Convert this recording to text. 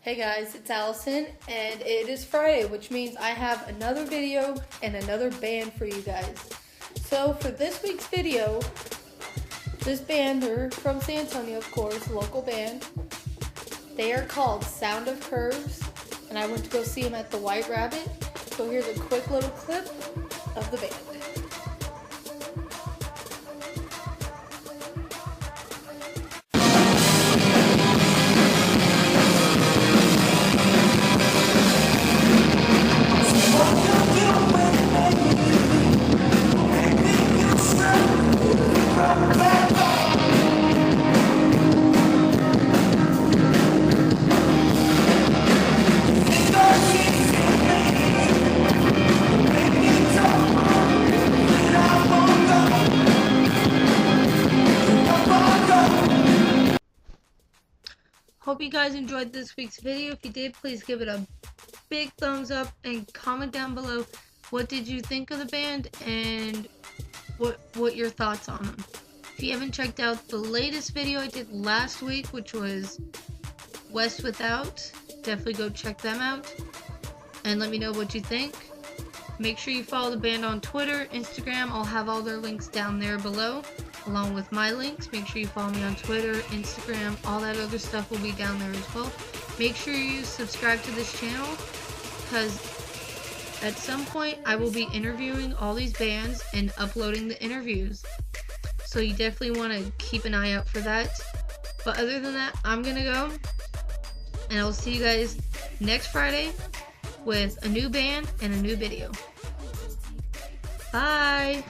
Hey guys, it's Allison, and it is Friday, which means I have another video and another band for you guys. So for this week's video, this band, they're from San Antonio, of course, local band. They are called Sound of Curves, and I went to go see them at the White Rabbit. So here's a quick little clip of the band. Hope you guys enjoyed this week's video. If you did, please give it a big thumbs up and comment down below what did you think of the band and what your thoughts on them. If you haven't checked out the latest video I did last week, which was West Without, definitely go check them out and let me know what you think. Make sure you follow the band on Twitter, Instagram. I'll have all their links down there below, along with my links. Make sure you follow me on Twitter, Instagram, all that other stuff will be down there as well. Make sure you subscribe to this channel, because at some point I will be interviewing all these bands and uploading the interviews. So you definitely want to keep an eye out for that. But other than that, I'm going to go, and I'll see you guys next Friday with a new band and a new video. Bye!